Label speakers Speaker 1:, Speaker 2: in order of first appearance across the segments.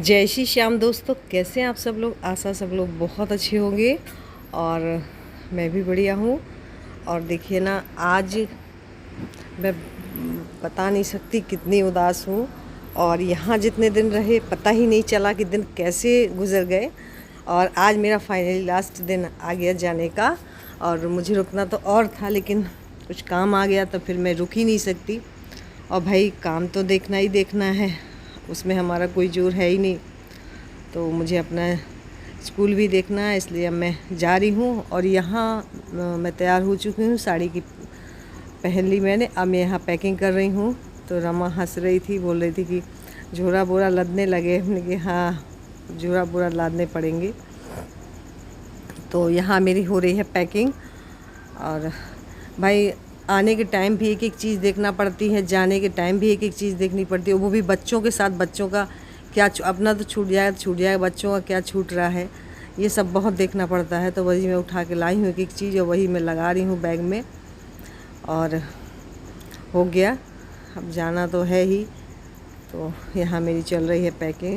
Speaker 1: जय श्री श्याम दोस्तों, कैसे हैं आप सब लोग। आशा सब लोग बहुत अच्छे होंगे और मैं भी बढ़िया हूँ। और देखिए ना, आज मैं बता नहीं सकती कितनी उदास हूँ। और यहाँ जितने दिन रहे पता ही नहीं चला कि दिन कैसे गुजर गए। और आज मेरा फाइनली लास्ट दिन आ गया जाने का। और मुझे रुकना तो और था, लेकिन कुछ काम आ गया तो फिर मैं रुक ही नहीं सकती। और भाई काम तो देखना ही देखना है, उसमें हमारा कोई जोर है ही नहीं। तो मुझे अपना स्कूल भी देखना है, इसलिए अब मैं जा रही हूँ। और यहाँ मैं तैयार हो चुकी हूँ, साड़ी की पहन ली मैंने। अब मैं यहाँ पैकिंग कर रही हूँ। तो रमा हंस रही थी, बोल रही थी कि झोरा बोरा लदने लगे। हमने कि हाँ, झोरा बोरा लादने पड़ेंगे। तो यहाँ मेरी हो रही है पैकिंग। और भाई आने के टाइम भी एक एक चीज़ देखना पड़ती है, जाने के टाइम भी एक एक चीज़ देखनी पड़ती है। वो भी बच्चों के साथ, बच्चों का क्या अपना तो छूट जाएगा, बच्चों का क्या छूट रहा है, ये सब बहुत देखना पड़ता है। तो वही मैं उठा के लाई हूँ एक एक चीज़, और वही मैं लगा रही हूँ बैग में। और हो गया, अब जाना तो है ही। तो यहाँ मेरी चल रही है पैकिंग।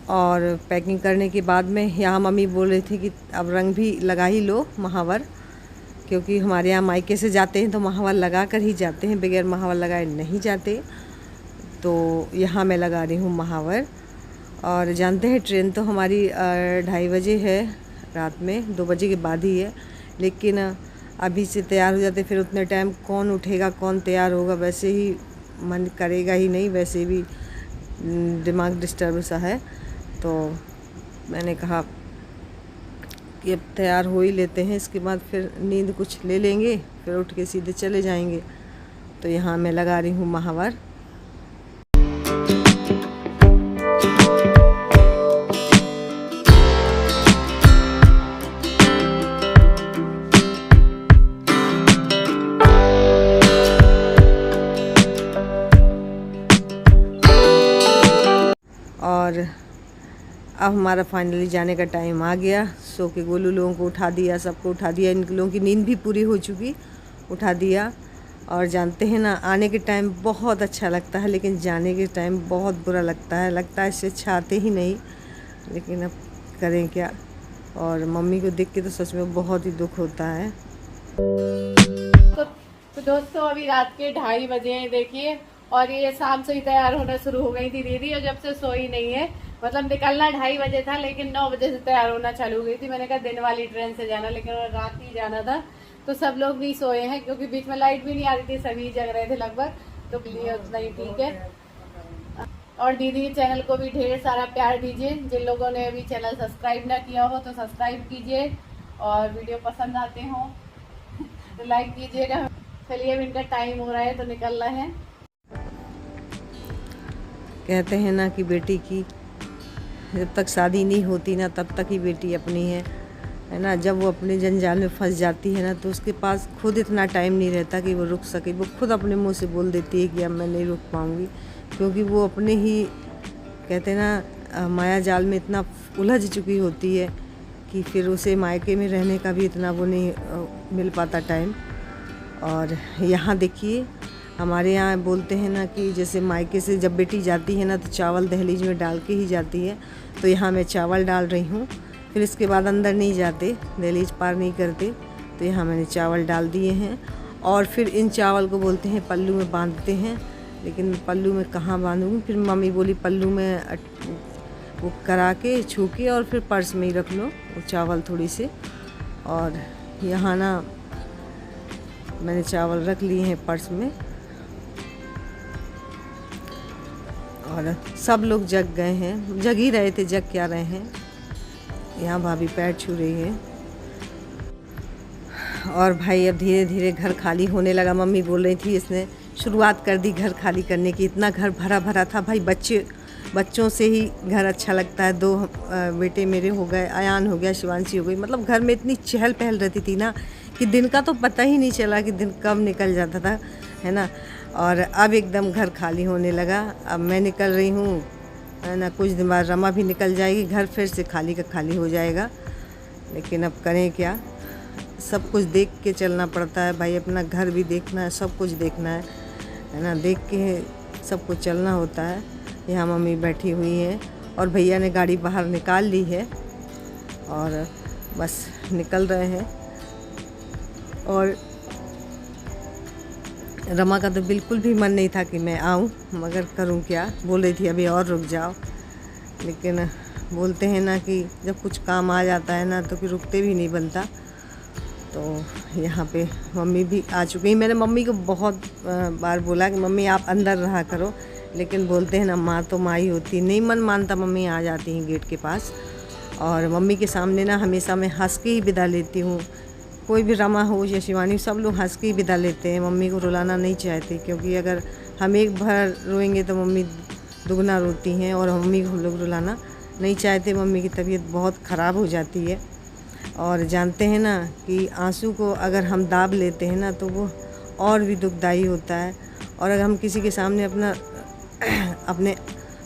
Speaker 1: और पैकिंग करने के बाद में यहाँ मम्मी बोल रही थी कि अब रंग भी लगा ही लो, महावर। क्योंकि हमारे यहाँ मायके से जाते हैं तो महावर लगा कर ही जाते हैं, बगैर महावर लगाए नहीं जाते। तो यहाँ मैं लगा रही हूँ महावर। और जानते हैं ट्रेन तो हमारी 2:30 बजे है, रात में 2 बजे के बाद ही है। लेकिन अभी से तैयार हो जाते, फिर उतने टाइम कौन उठेगा, कौन तैयार होगा। वैसे ही मन करेगा ही नहीं, वैसे भी दिमाग डिस्टर्ब सा है। तो मैंने कहा कि अब तैयार हो ही लेते हैं, इसके बाद फिर नींद कुछ ले लेंगे, फिर उठ के सीधे चले जाएंगे। तो यहाँ मैं लगा रही हूँ महावर। और अब हमारा फाइनली जाने का टाइम आ गया। सो के गोलू लोगों को उठा दिया, सबको उठा दिया। इन लोगों की नींद भी पूरी हो चुकी, उठा दिया। और जानते हैं ना, आने के टाइम बहुत अच्छा लगता है, लेकिन जाने के टाइम बहुत बुरा लगता है इससे अच्छा आते ही नहीं। लेकिन अब करें क्या। और मम्मी को देख के तो सच में बहुत ही दुख होता है।
Speaker 2: तो दोस्तों अभी रात के 2:30 बजे हैं, देखिए। और ये शाम से ही तैयार होना शुरू हो गई थी दीदी, और जब से सोई नहीं है। मतलब निकलना 2:30 बजे था, लेकिन 9 बजे से तैयार होना चालू हो गई थी। मैंने कहा दिन वाली ट्रेन से जाना, लेकिन रात ही जाना था। तो सब लोग भी सोए हैं, क्योंकि बीच में लाइट भी नहीं आ रही थी, सभी जग रहे थे लगभग। तो लिए उतना ही ठीक है। और दीदी चैनल को भी ढेर सारा प्यार दीजिए। जिन लोगों ने अभी चैनल सब्सक्राइब ना किया हो तो सब्सक्राइब कीजिए, और वीडियो पसंद आते हो तो लाइक कीजिएगा। चलिए अब इनका टाइम हो रहा है, तो निकलना है।
Speaker 1: कहते हैं ना कि बेटी की जब तक शादी नहीं होती ना, तब तक ही बेटी अपनी है ना। जब वो अपने जंजाल में फंस जाती है ना, तो उसके पास खुद इतना टाइम नहीं रहता कि वो रुक सके। वो खुद अपने मुंह से बोल देती है कि अब मैं नहीं रुक पाऊँगी, क्योंकि वो अपने ही कहते हैं ना माया जाल में इतना उलझ चुकी होती है कि फिर उसे मायके में रहने का भी इतना वो नहीं मिल पाता टाइम। और यहाँ देखिए, हमारे यहाँ बोलते हैं ना कि जैसे मायके से जब बेटी जाती है ना, तो चावल दहलीज में डाल के ही जाती है। तो यहाँ मैं चावल डाल रही हूँ, फिर इसके बाद अंदर नहीं जाते, दहलीज पार नहीं करते। तो यहाँ मैंने चावल डाल दिए हैं। और फिर इन चावल को बोलते हैं पल्लू में बांधते हैं, लेकिन पल्लू में कहाँ बांधूँगी। फिर मम्मी बोली पल्लू में वो करा के छू के, और फिर पर्स में ही रख लो वो चावल थोड़ी से। और यहाँ ना मैंने चावल रख लिए हैं पर्स में। और सब लोग जग गए हैं, जग ही रहे थे, जग क्या रहे हैं। यहाँ भाभी पैर छू रही है। और भाई अब धीरे धीरे घर खाली होने लगा। मम्मी बोल रही थी इसने शुरुआत कर दी घर खाली करने की। इतना घर भरा भरा था भाई, बच्चों से ही घर अच्छा लगता है। 2 बेटे मेरे हो गए, अयान हो गया, शिवांशी हो गई। मतलब घर में इतनी चहल पहल रहती थी ना कि दिन का तो पता ही नहीं चला कि दिन कब निकल जाता था, है ना। और अब एकदम घर खाली होने लगा। अब मैं निकल रही हूँ, है ना। कुछ दिन बाद रमा भी निकल जाएगी, घर फिर से खाली का खाली हो जाएगा। लेकिन अब करें क्या, सब कुछ देख के चलना पड़ता है भाई, अपना घर भी देखना है, सब कुछ देखना है ना, देख के सब कुछ चलना होता है। यहाँ मम्मी बैठी हुई है और भैया ने गाड़ी बाहर निकाल ली है और बस निकल रहे हैं। और रमा का तो बिल्कुल भी मन नहीं था कि मैं आऊँ, मगर करूँ क्या, बोल रही थी अभी और रुक जाओ, लेकिन बोलते हैं ना कि जब कुछ काम आ जाता है ना तो फिर रुकते भी नहीं बनता। तो यहाँ पे मम्मी भी आ चुकी हैं। मैंने मम्मी को बहुत बार बोला कि मम्मी आप अंदर रहा करो, लेकिन बोलते हैं ना माँ तो माँ ही होती, नहीं मन मानता मम्मी आ जाती हैं गेट के पास। और मम्मी के सामने ना हमेशा मैं हंस के ही विदा लेती हूँ, कोई भी रमा हो या शिवानी, सब लोग हंस के ही विदा लेते हैं। मम्मी को रुलाना नहीं चाहते, क्योंकि अगर हम एक बार रोएंगे तो मम्मी दुगना रोती हैं, और मम्मी को हम लोग रुलाना नहीं चाहते। मम्मी की तबीयत बहुत ख़राब हो जाती है, और जानते हैं ना कि आंसू को अगर हम दाब लेते हैं ना तो वो और भी दुखदाई होता है। और अगर हम किसी के सामने अपने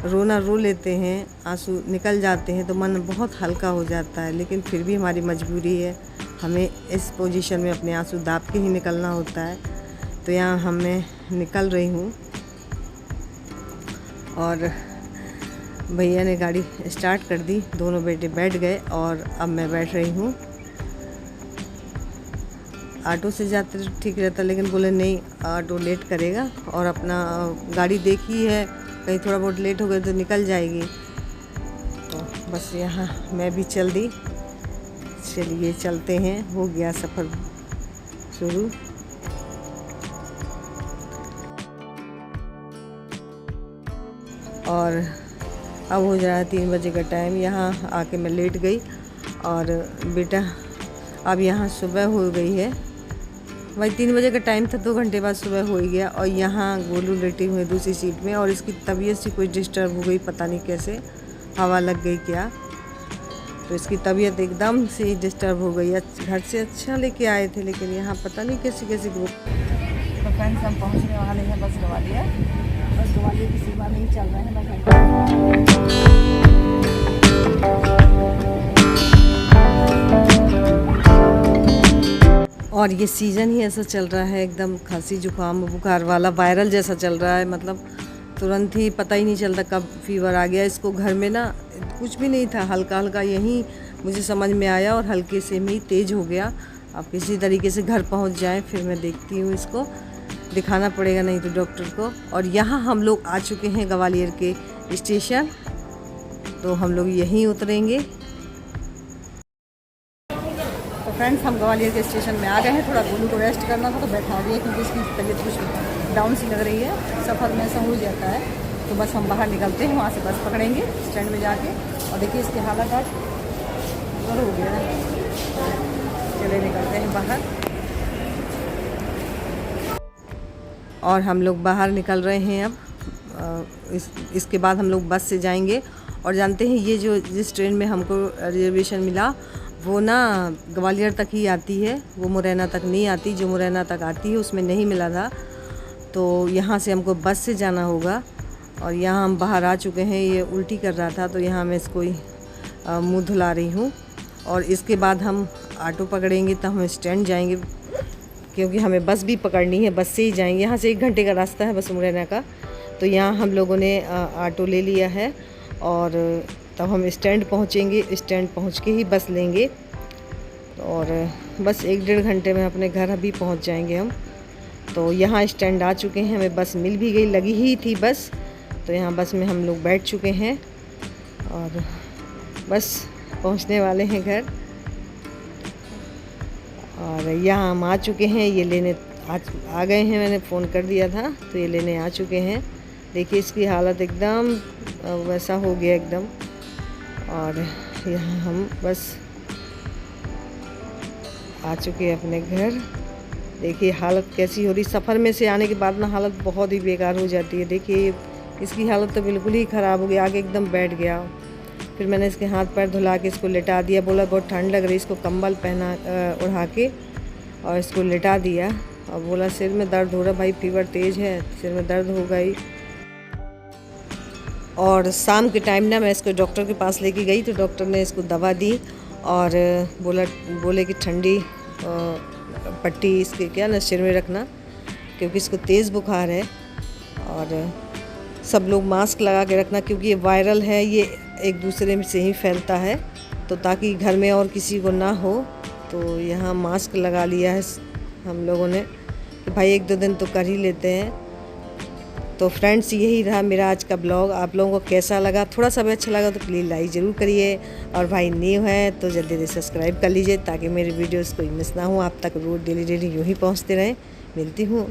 Speaker 1: रोना रो लेते हैं, आंसू निकल जाते हैं, तो मन बहुत हल्का हो जाता है। लेकिन फिर भी हमारी मजबूरी है, हमें इस पोजीशन में अपने आंसू दाब के ही निकलना होता है। तो यहाँ मैं निकल रही हूँ और भैया ने गाड़ी स्टार्ट कर दी, दोनों बेटे बैठ गए और अब मैं बैठ रही हूँ। ऑटो से जाते तो ठीक रहता, लेकिन बोले नहीं ऑटो लेट करेगा, और अपना गाड़ी देखी है, कहीं थोड़ा बहुत लेट हो गया तो निकल जाएगी। तो बस यहाँ मैं भी चल दी। चलिए चलते हैं, हो गया सफ़र शुरू। और अब हो जा रहा है 3 बजे का टाइम। यहाँ आके मैं लेट गई, और बेटा अब यहाँ सुबह हो गई है, भाई 3 बजे का टाइम था, 2 घंटे बाद सुबह हो ही गया। और यहाँ गोलू लेटे हुए दूसरी सीट में, और इसकी तबीयत से कोई डिस्टर्ब हो गई, पता नहीं कैसे, हवा लग गई क्या, तो इसकी तबीयत एकदम से डिस्टर्ब हो गई। घर से अच्छा लेके आए थे, लेकिन यहाँ पता नहीं कैसी कैसी ग्रुप। तो फ्रेंड्स हम पहुँचने वाले हैं बस ग्वालियर, बस ग्वालियर की सीमा नहीं चल रहे हैं बस। और ये सीज़न ही ऐसा चल रहा है, एकदम खांसी जुकाम बुखार वाला वायरल जैसा चल रहा है, मतलब तुरंत ही पता ही नहीं चलता कब फीवर आ गया इसको। घर में ना कुछ भी नहीं था, हल्का हल्का यहीं मुझे समझ में आया और हल्के से में ही तेज़ हो गया। अब किसी तरीके से घर पहुंच जाए, फिर मैं देखती हूँ, इसको दिखाना पड़ेगा नहीं तो डॉक्टर को। और यहाँ हम लोग आ चुके हैं ग्वालियर के स्टेशन, तो हम लोग यहीं उतरेंगे। तो फ्रेंड्स हम ग्वालियर के स्टेशन में आ गए हैं। थोड़ा गोलू को रेस्ट करना था तो बैठा दिया, क्योंकि इसकी तबीयत कुछ डाउन सी लग रही है, सफ़र में ऐसा हो जाता है। तो बस हम बाहर निकलते हैं, वहाँ से बस पकड़ेंगे स्टैंड में जाके। और देखिए इसके हालत आज और हो गया है। चले निकलते हैं बाहर, और हम लोग बाहर निकल रहे हैं अब। इसके बाद हम लोग बस से जाएंगे। और जानते हैं ये जो जिस ट्रेन में हमको रिजर्वेशन मिला वो ना ग्वालियर तक ही आती है, वो मुरैना तक नहीं आती। जो मुरैना तक आती है उसमें नहीं मिला था, तो यहाँ से हमको बस से जाना होगा। और यहाँ हम बाहर आ चुके हैं, ये उल्टी कर रहा था तो यहाँ मैं इसको मुँह धुला रही हूँ। और इसके बाद हम ऑटो पकड़ेंगे, तो हम स्टैंड जाएंगे, क्योंकि हमें बस भी पकड़नी है, बस से ही जाएंगे। यहाँ से 1 घंटे का रास्ता है बस मुरैना का। तो यहाँ हम लोगों ने ऑटो ले लिया है, और तब हम स्टैंड पहुँचेंगे, स्टैंड पहुँच के ही बस लेंगे। और बस 1-1.5 घंटे में अपने घर अभी पहुँच जाएंगे हम। तो यहाँ स्टैंड आ चुके हैं, हमें बस मिल भी गई, लगी ही थी बस। तो यहाँ बस में हम लोग बैठ चुके हैं, और बस पहुँचने वाले हैं घर। और यहाँ हम आ चुके हैं, ये लेने आ गए हैं, मैंने फ़ोन कर दिया था तो ये लेने आ चुके हैं। देखिए इसकी हालत एकदम वैसा हो गया एकदम। और यहाँ हम बस आ चुके हैं अपने घर। देखिए हालत कैसी हो रही, सफ़र में से आने के बाद ना हालत बहुत ही बेकार हो जाती है। देखिए इसकी हालत तो बिल्कुल ही ख़राब हो गई, आगे एकदम बैठ गया। फिर मैंने इसके हाथ पैर धुला के इसको लेटा दिया, बोला बहुत ठंड लग रही, इसको कंबल पहना उड़ा के और इसको लेटा दिया। और बोला सिर में दर्द हो रहा, भाई फीवर तेज़ है, सिर में दर्द हो गई। और शाम के टाइम ना मैं इसको डॉक्टर के पास लेके गई, तो डॉक्टर ने इसको दवा दी और बोले कि ठंडी पट्टी इसके क्या ना सिर में रखना, क्योंकि इसको तेज़ बुखार है। और सब लोग मास्क लगा के रखना, क्योंकि ये वायरल है, ये एक दूसरे में से ही फैलता है। तो ताकि घर में और किसी को ना हो, तो यहाँ मास्क लगा लिया है हम लोगों ने कि भाई 1-2 दिन तो कर ही लेते हैं। तो फ्रेंड्स, यही रहा मेरा आज का ब्लॉग। आप लोगों को कैसा लगा? थोड़ा सा भी अच्छा लगा तो प्लीज़ लाइक ज़रूर करिए, और भाई न्यू है तो जल्दी से सब्सक्राइब कर लीजिए, ताकि मेरी वीडियोस कोई मिस ना हो, आप तक रोज़ डेली यूँ ही पहुँचते रहें। मिलती हूँ